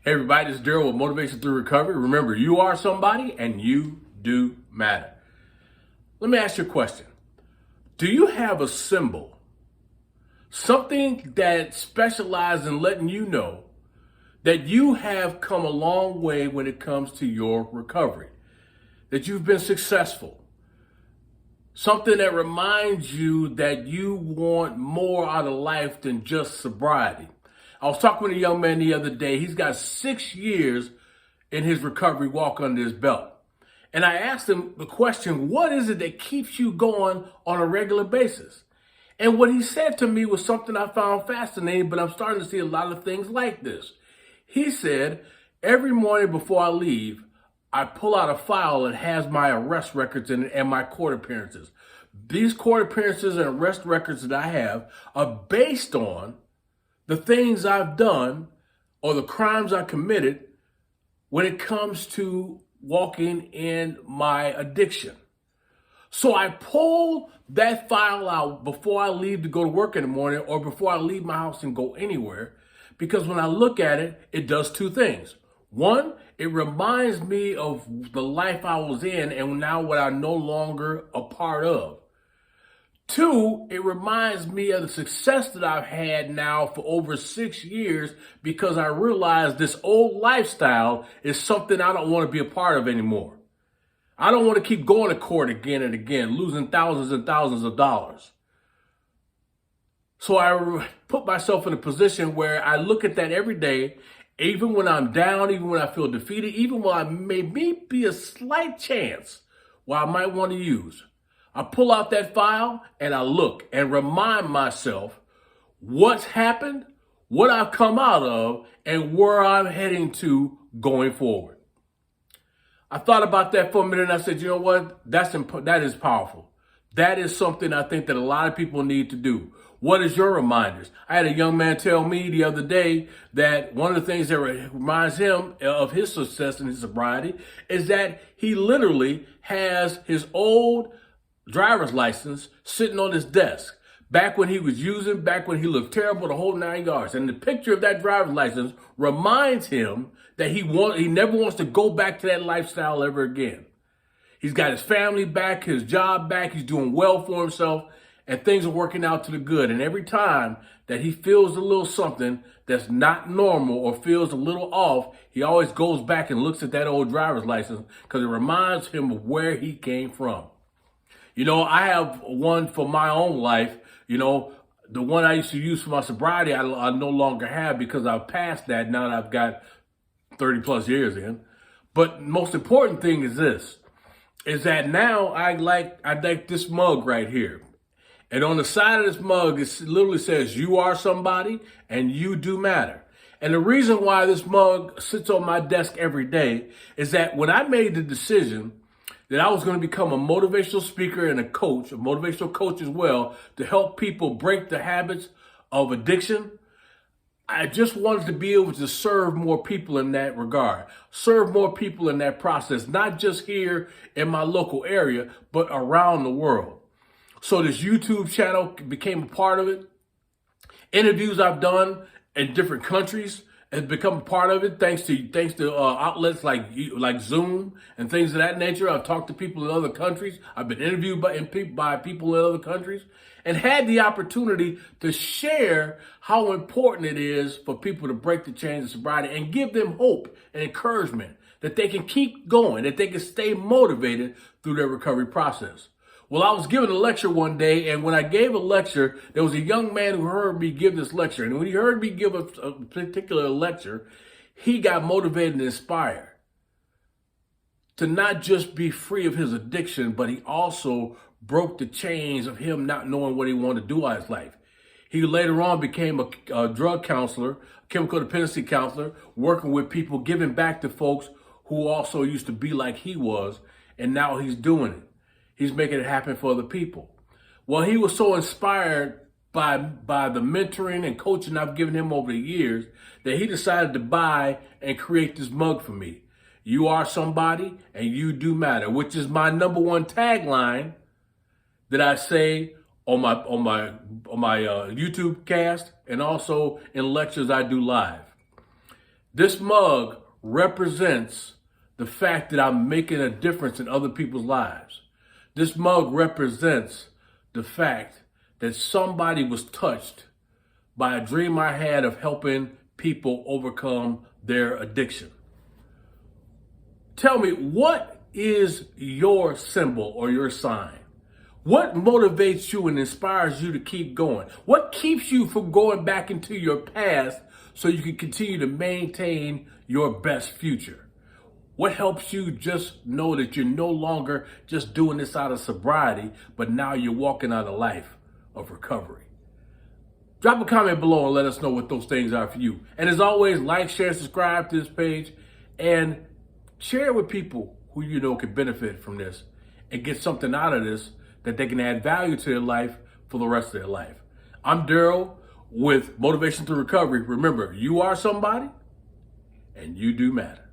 Hey everybody, this is Daryl with Motivation Through Recovery. Remember, you are somebody and you do matter. Let me ask you a question. Do you have a symbol? Something that specializes in letting you know that you have come a long way when it comes to your recovery, that you've been successful. Something that reminds you that you want more out of life than just sobriety. I was talking with a young man the other day. He's got 6 years in his recovery walk under his belt. And I asked him the question, what is it that keeps you going on a regular basis? And what he said to me was something I found fascinating, but I'm starting to see a lot of things like this. He said, every morning before I leave, I pull out a file that has my arrest records in it and my court appearances. These court appearances and arrest records that I have are based on the things I've done or the crimes I committed when it comes to walking in my addiction. So I pull that file out before I leave to go to work in the morning or before I leave my house and go anywhere, because when I look at it, it does two things. One, it reminds me of the life I was in and now what I'm no longer a part of. Two, it reminds me of the success that I've had now for over 6 years because I realized this old lifestyle is something I don't want to be a part of anymore. I don't want to keep going to court again and again, losing thousands and thousands of dollars. So I put myself in a position where I look at that every day, even when I'm down, even when I feel defeated, even when I may be a slight chance where I might want to use. I pull out that file and I look and remind myself what's happened, what I've come out of, and where I'm heading to going forward. I thought about that for a minute and I said, you know what? That is powerful. That is something I think that a lot of people need to do. What is your reminders? I had a young man tell me the other day that one of the things that reminds him of his success in his sobriety is that he literally has his old driver's license sitting on his desk. Back when he was using, back when he looked terrible, the whole 9 yards. And the picture of that driver's license reminds him that he never wants to go back to that lifestyle ever again. He's got his family back, his job back, he's doing well for himself, and things are working out to the good. And every time that he feels a little something that's not normal or feels a little off, he always goes back and looks at that old driver's license because it reminds him of where he came from. You know, I have one for my own life. You know, the one I used to use for my sobriety, I no longer have because I've passed that now that I've got 30 plus years in. But most important thing is this, is that now I like this mug right here. And on the side of this mug, it literally says, you are somebody and you do matter. And the reason why this mug sits on my desk every day is that when I made the decision that I was going to become a motivational speaker and a coach, a motivational coach as well, to help people break the habits of addiction, I just wanted to be able to serve more people in that regard, serve more people in that process, not just here in my local area, but around the world. So this YouTube channel became a part of it. Interviews I've done in different countries has become a part of it thanks to outlets like Zoom and things of that nature. I've talked to people in other countries. I've been interviewed by people in other countries and had the opportunity to share how important it is for people to break the chains of sobriety and give them hope and encouragement that they can keep going, that they can stay motivated through their recovery process. Well, I was giving a lecture one day, and when I gave a lecture, there was a young man who heard me give this lecture. And when he heard me give a particular lecture, he got motivated and inspired to not just be free of his addiction, but he also broke the chains of him not knowing what he wanted to do with his life. He later on became a drug counselor, chemical dependency counselor, working with people, giving back to folks who also used to be like he was, and now he's doing it. He's making it happen for other people. Well, he was so inspired by the mentoring and coaching I've given him over the years that he decided to buy and create this mug for me. You are somebody and you do matter, which is my number one tagline that I say on my YouTube cast and also in lectures I do live. This mug represents the fact that I'm making a difference in other people's lives. This mug represents the fact that somebody was touched by a dream I had of helping people overcome their addiction. Tell me, what is your symbol or your sign? What motivates you and inspires you to keep going? What keeps you from going back into your past so you can continue to maintain your best future? What helps you just know that you're no longer just doing this out of sobriety, but now you're walking out a life of recovery? Drop a comment below and let us know what those things are for you. And as always, like, share, subscribe to this page, and share it with people who you know can benefit from this and get something out of this that they can add value to their life for the rest of their life. I'm Daryl with Motivation Through Recovery. Remember, you are somebody and you do matter.